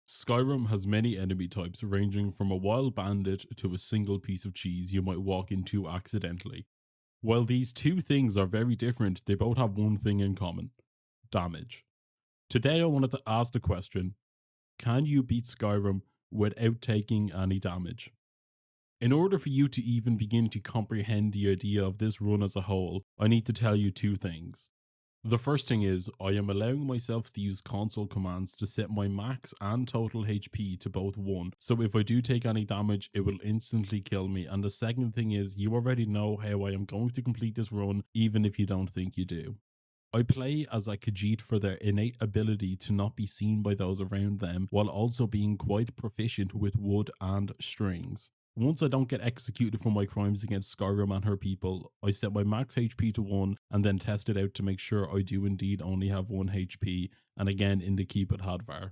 Skyrim has many enemy types ranging from a wild bandit to a single piece of cheese you might walk into accidentally. While these two things are very different, they both have one thing in common: damage. Today I wanted to ask the question, can you beat Skyrim without taking any damage? In order for you to even begin to comprehend the idea of this run as a whole, I need to tell you two things. The first thing is, I am allowing myself to use console commands to set my max and total HP to both 1, so if I do take any damage, it will instantly kill me. And the second thing is, you already know how I am going to complete this run, even if you don't think you do. I play as a Khajit for their innate ability to not be seen by those around them, while also being quite proficient with wood and strings. Once I don't get executed for my crimes against Skyrim and her people, I set my max HP to 1 and then test it out to make sure I do indeed only have 1 HP, and again in the keep at Hadvar.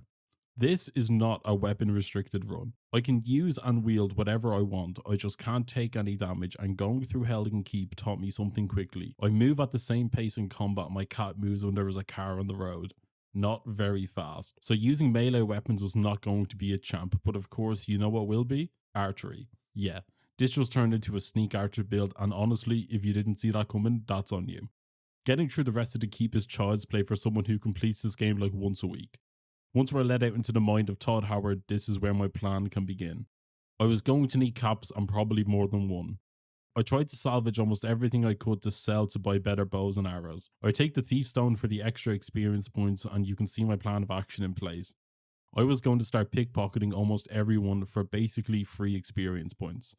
This is not a weapon restricted run. I can use and wield whatever I want, I just can't take any damage, and going through Helgen Keep taught me something quickly. I move at the same pace in combat my cat moves when there is a car on the road. Not very fast. So using melee weapons was not going to be a champ, but of course you know what will be? Archery. Yeah, this just turned into a sneak archer build, and honestly, if you didn't see that coming, that's on you. Getting through the rest of the keep is child's play for someone who completes this game like once a week. Once we're let out into the mind of Todd Howard, this is where my plan can begin. I was going to need caps and probably more than one. I tried to salvage almost everything I could to sell to buy better bows and arrows. I take the thief stone for the extra experience points, and you can see my plan of action in place. I was going to start pickpocketing almost everyone for basically free experience points.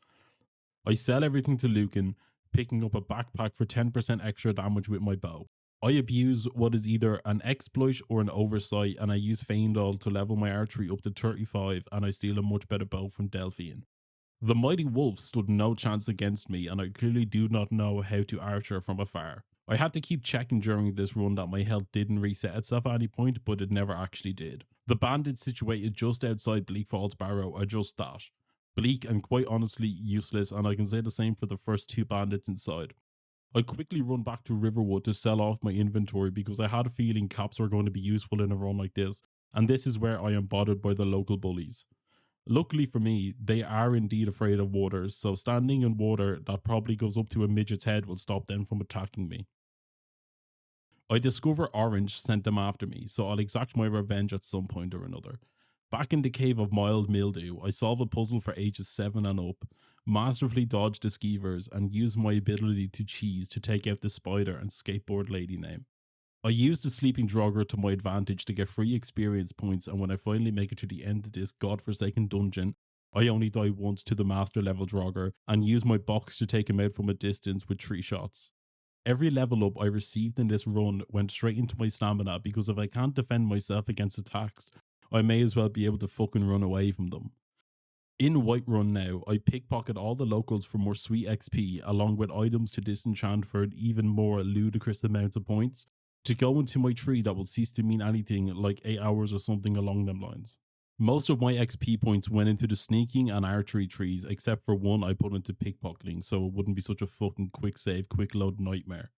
I sell everything to Lucan, picking up a backpack for 10% extra damage with my bow. I abuse what is either an exploit or an oversight, and I use Faendal to level my archery up to 35, and I steal a much better bow from Delphine. The mighty wolf stood no chance against me, and I clearly do not know how to archer from afar. I had to keep checking during this run that my health didn't reset itself at any point, but it never actually did. The bandits situated just outside Bleak Falls Barrow are just that. Bleak and quite honestly useless, and I can say the same for the first 2 bandits inside. I quickly run back to Riverwood to sell off my inventory because I had a feeling caps were going to be useful in a run like this, and this is where I am bothered by the local bullies. Luckily for me, they are indeed afraid of water, so standing in water that probably goes up to a midget's head will stop them from attacking me. I discover Orange sent them after me, so I'll exact my revenge at some point or another. Back in the cave of mild mildew, I solve a puzzle for ages 7 and up, masterfully dodge the Skeevers, and use my ability to cheese to take out the spider and Skateboard Lady name. I use the sleeping Draugr to my advantage to get free experience points, and when I finally make it to the end of this godforsaken dungeon, I only die once to the master level Draugr, and use my box to take him out from a distance with 3 shots. Every level up I received in this run went straight into my stamina, because if I can't defend myself against attacks, I may as well be able to fucking run away from them. In Whiterun now, I pickpocket all the locals for more sweet XP, along with items to disenchant for an even more ludicrous amount of points, to go into my tree that will cease to mean anything like 8 hours or something along them lines. Most of my XP points went into the sneaking and archery trees, except for one I put into pickpocketing, so it wouldn't be such a fucking quick save, quick load nightmare.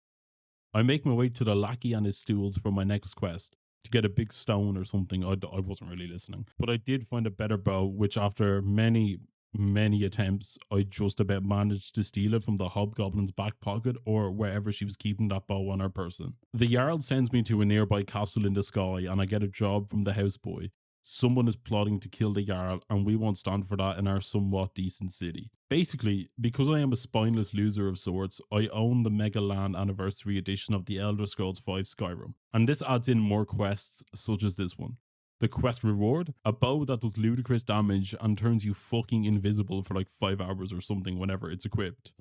I make my way to the lackey and his stools for my next quest, to get a big stone or something. I wasn't really listening. But I did find a better bow, which after many attempts, I just about managed to steal it from the hobgoblin's back pocket or wherever she was keeping that bow on her person. The Jarl sends me to a nearby castle in the sky, and I get a job from the houseboy. Someone is plotting to kill the Jarl, and we won't stand for that in our somewhat decent city. Basically, because I am a spineless loser of sorts, I own the Mega Land Anniversary Edition of the Elder Scrolls V Skyrim, and this adds in more quests such as this one. The quest reward? A bow that does ludicrous damage and turns you fucking invisible for like 5 hours or something whenever it's equipped.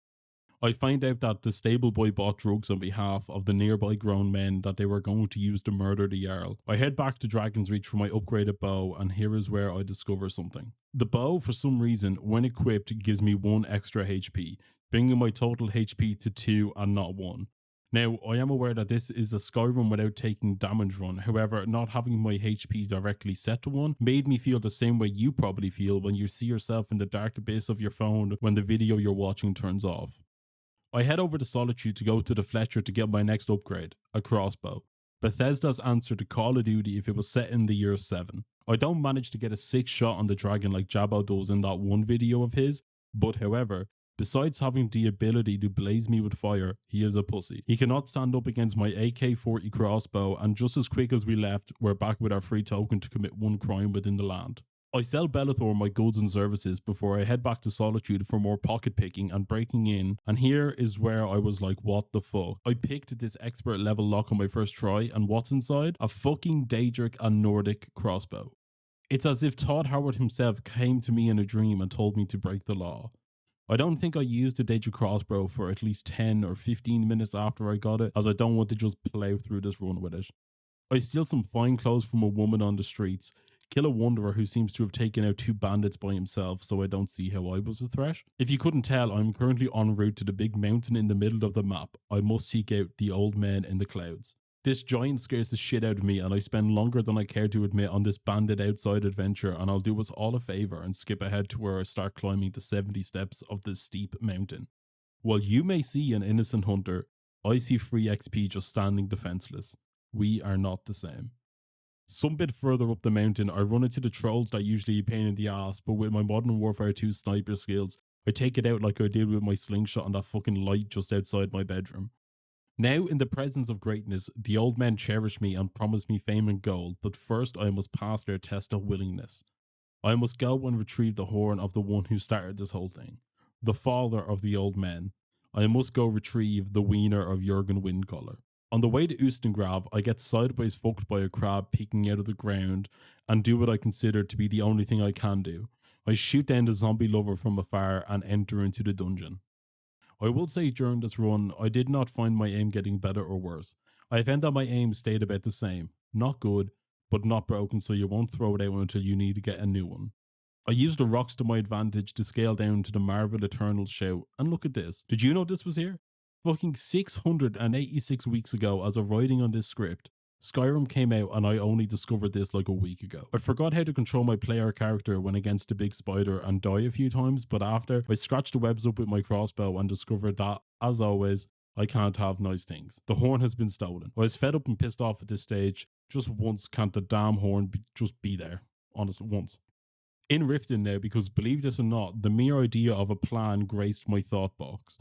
I find out that the stable boy bought drugs on behalf of the nearby grown men that they were going to use to murder the Jarl. I head back to Dragon's Reach for my upgraded bow, and here is where I discover something. The bow, for some reason, when equipped, gives me 1 extra HP, bringing my total HP to 2 and not 1. Now, I am aware that this is a Skyrim without taking damage run, however, not having my HP directly set to 1 made me feel the same way you probably feel when you see yourself in the dark abyss of your phone when the video you're watching turns off. I head over to Solitude to go to the Fletcher to get my next upgrade, a crossbow. Bethesda's answer to Call of Duty if it was set in the year 7. I don't manage to get a 6 shot on the dragon like Jabbo does in that one video of his, but however, besides having the ability to blaze me with fire, he is a pussy. He cannot stand up against my AK-40 crossbow, and just as quick as we left, we're back with our free token to commit one crime within the land. I sell Bellathor my goods and services before I head back to Solitude for more pocket picking and breaking in, and here is where I was like, what the fuck? I picked this expert level lock on my first try, and what's inside? A fucking Daedric and Nordic crossbow. It's as if Todd Howard himself came to me in a dream and told me to break the law. I don't think I used the Daedric crossbow for at least 10 or 15 minutes after I got it, as I don't want to just plow through this run with it. I steal some fine clothes from a woman on the streets, kill a wanderer who seems to have taken out 2 bandits by himself, so I don't see how I was a threat. If you couldn't tell, I'm currently en route to the big mountain in the middle of the map. I must seek out the old man in the clouds. This giant scares the shit out of me, and I spend longer than I care to admit on this bandit outside adventure, and I'll do us all a favour and skip ahead to where I start climbing the 70 steps of this steep mountain. While you may see an innocent hunter, I see free XP just standing defenceless. We are not the same. Some bit further up the mountain, I run into the trolls that usually a pain in the ass, but with my Modern Warfare 2 sniper skills, I take it out like I did with my slingshot on that fucking light just outside my bedroom. Now, in the presence of greatness, the old men cherish me and promise me fame and gold, but first I must pass their test of willingness. I must go and retrieve the horn of the one who started this whole thing, the father of the old men. I must go retrieve the wiener of Jurgen Windcaller. On the way to Oostengrav, I get sideways fucked by a crab peeking out of the ground and do what I consider to be the only thing I can do. I shoot down the zombie lover from afar and enter into the dungeon. I will say during this run, I did not find my aim getting better or worse. I found that my aim stayed about the same. Not good, but not broken, so you won't throw it out until you need to get a new one. I used the rocks to my advantage to scale down to the Marvel Eternal shout, and look at this. Did you know this was here? Fucking 686 weeks ago, as of writing on this script, Skyrim came out and I only discovered this like a week ago. I forgot how to control my player character when against the big spider and die a few times, but after, I scratched the webs up with my crossbow and discovered that, as always, I can't have nice things. The horn has been stolen. I was fed up and pissed off at this stage. Just once can't the damn horn just be there. Honestly, once. In Riften now, because believe this or not, the mere idea of a plan graced my thought box.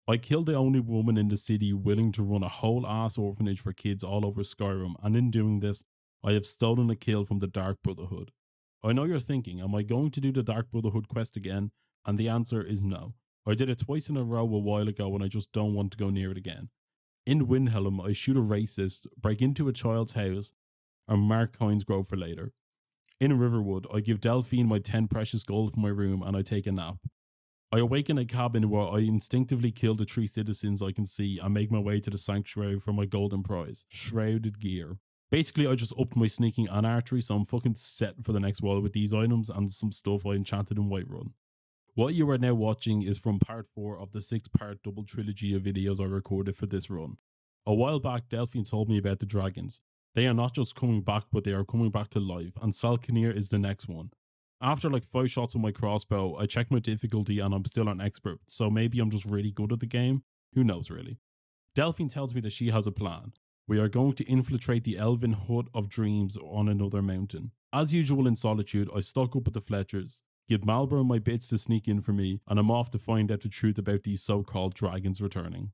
I killed the only woman in the city willing to run a whole ass orphanage for kids all over Skyrim, and in doing this, I have stolen a kill from the Dark Brotherhood. I know you're thinking, am I going to do the Dark Brotherhood quest again? And the answer is no. I did it twice in a row a while ago and I just don't want to go near it again. In Windhelm, I shoot a racist, break into a child's house, and mark coins grow for later. In Riverwood, I give Delphine my 10 precious gold from my room and I take a nap. I awaken a cabin where I instinctively kill the 3 citizens I can see and make my way to the sanctuary for my golden prize, shrouded gear. Basically, I just upped my sneaking and archery, so I'm fucking set for the next while with these items and some stuff I enchanted in Whiterun. What you are now watching is from part 4 of the 6-part double trilogy of videos I recorded for this run. A while back, Delphine told me about the dragons. They are not just coming back, but they are coming back to life, and Salkinir is the next one. After like 5 shots of my crossbow, I checked my difficulty and I'm still an expert, so maybe I'm just really good at the game. Who knows really. Delphine tells me that she has a plan. We are going to infiltrate the elven hut of dreams on another mountain. As usual in Solitude, I stock up with the Fletchers, give Malboro my bits to sneak in for me, and I'm off to find out the truth about these so-called dragons returning.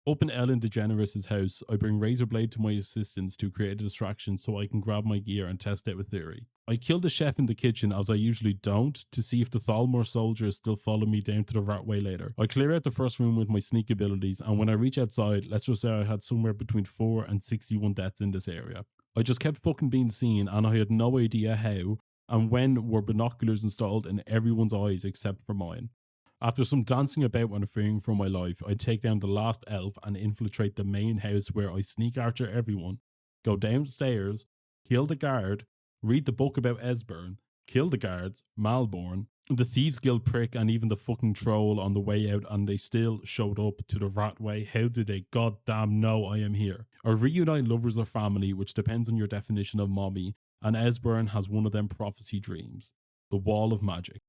Up in Ellen DeGeneres' house, I bring Razorblade to my assistants to create a distraction so I can grab my gear and test out a theory. I kill the chef in the kitchen, as I usually don't, to see if the Thalmor soldiers still follow me down to the Ratway later. I clear out the first room with my sneak abilities, and when I reach outside, let's just say I had somewhere between 4 and 61 deaths in this area. I just kept fucking being seen, and I had no idea how and when were binoculars installed in everyone's eyes except for mine. After some dancing about and fearing for my life, I take down the last elf and infiltrate the main house where I sneak archer everyone, go downstairs, kill the guard, read the book about Esbern, kill the guards, Malborn, the Thieves Guild prick and even the fucking troll on the way out, and they still showed up to the Ratway. How did they goddamn know I am here? I reunite lovers or family, which depends on your definition of mommy, and Esbern has one of them prophecy dreams, the Wall of Magic.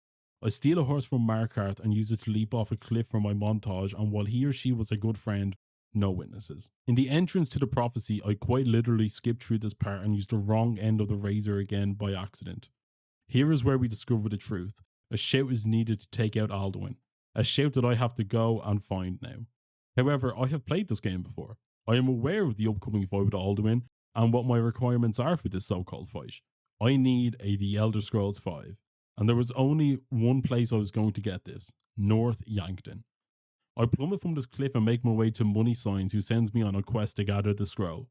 I steal a horse from Markarth and use it to leap off a cliff for my montage, and while he or she was a good friend, no witnesses. In the entrance to the prophecy, I quite literally skipped through this part and used the wrong end of the razor again by accident. Here is where we discover the truth. A shout is needed to take out Alduin. A shout that I have to go and find now. However, I have played this game before. I am aware of the upcoming fight with Alduin and what my requirements are for this so-called fight. I need a The Elder Scrolls V, and there was only one place I was going to get this, North Yankton. I plummet from this cliff and make my way to Money Signs, who sends me on a quest to gather the scroll.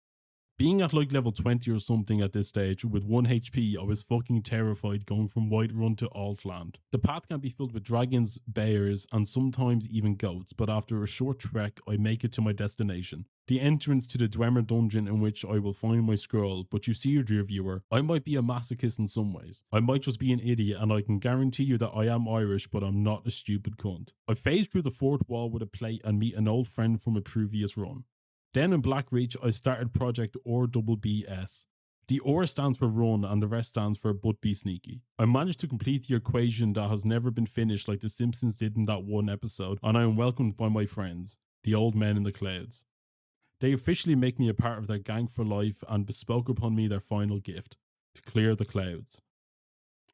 Being at like level 20 or something at this stage, with 1 HP, I was fucking terrified going from Whiterun to Altland. The path can be filled with dragons, bears, and sometimes even goats, but after a short trek, I make it to my destination. The entrance to the Dwemer dungeon in which I will find my scroll, but you see, dear viewer, I might be a masochist in some ways. I might just be an idiot, and I can guarantee you that I am Irish, but I'm not a stupid cunt. I phase through the fourth wall with a plate and meet an old friend from a previous run. Then in Blackreach, I started Project ORBBS. The OR stands for run and the rest stands for but be sneaky. I managed to complete the equation that has never been finished like the Simpsons did in that one episode, and I am welcomed by my friends, the old men in the clouds. They officially make me a part of their gang for life and bespoke upon me their final gift, to clear the clouds.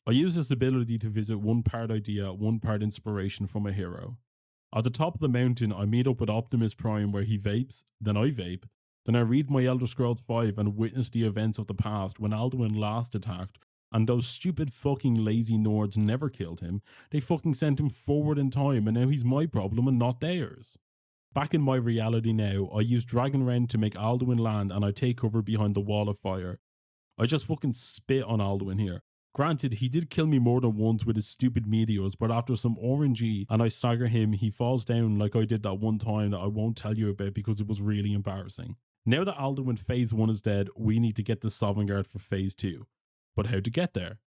I use this ability to visit one part idea, one part inspiration from a hero. At the top of the mountain, I meet up with Optimus Prime where he vapes, then I vape, then I read my Elder Scrolls V and witness the events of the past when Alduin last attacked, and those stupid fucking lazy Nords never killed him. They fucking sent him forward in time and now he's my problem and not theirs. Back in my reality now, I use Dragonrend to make Alduin land and I take cover behind the wall of fire. I just fucking spit on Alduin here. Granted, he did kill me more than once with his stupid meteors, but after some RNG and I stagger him, he falls down like I did that one time that I won't tell you about because it was really embarrassing. Now that Alduin phase 1 is dead, we need to get the Sovngarde for phase 2. But how to get there?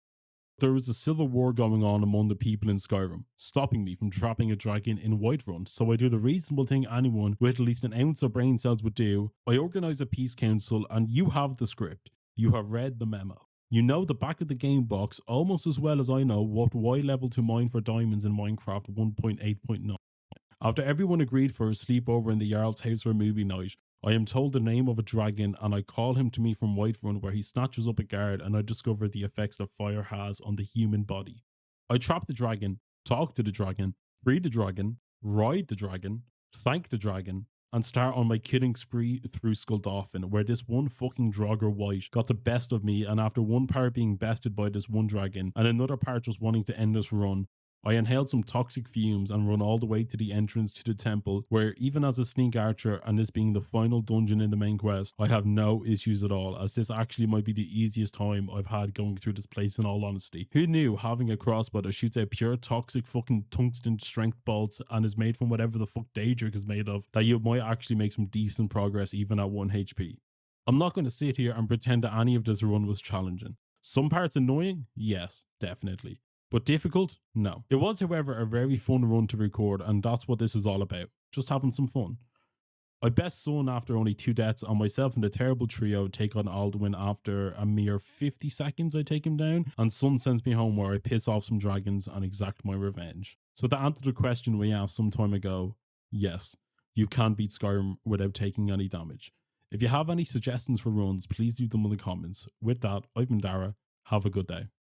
There was a civil war going on among the people in Skyrim, stopping me from trapping a dragon in Whiterun, so I do the reasonable thing anyone with at least an ounce of brain cells would do. I organise a peace council and you have the script. You have read the memo. You know the back of the game box almost as well as I know what Y level to mine for diamonds in Minecraft 1.8.9. After everyone agreed for a sleepover in the Jarl's house for movie night, I am told the name of a dragon and I call him to me from Whiterun where he snatches up a guard and I discover the effects that fire has on the human body. I trap the dragon, talk to the dragon, free the dragon, ride the dragon, thank the dragon, and start on my killing spree through Skulldolphin, where this one fucking Draugr White got the best of me, and after one part being bested by this one dragon, and another part just wanting to end this run, I inhaled some toxic fumes and run all the way to the entrance to the temple, where even as a sneak archer and this being the final dungeon in the main quest, I have no issues at all, as this actually might be the easiest time I've had going through this place in all honesty. Who knew having a crossbow that shoots out pure toxic fucking tungsten strength bolts and is made from whatever the fuck Daedric is made of, that you might actually make some decent progress even at 1 HP. I'm not going to sit here and pretend that any of this run was challenging. Some parts annoying? Yes, definitely. But difficult? No. It was, however, a very fun run to record, and that's what this is all about. Just having some fun. I best Sun after only 2 deaths, and myself and the terrible trio take on Alduin after a mere 50 seconds I take him down, and Sun sends me home where I piss off some dragons and exact my revenge. So to answer the question we asked some time ago, yes, you can beat Skyrim without taking any damage. If you have any suggestions for runs, please leave them in the comments. With that, I've been Dara. Have a good day.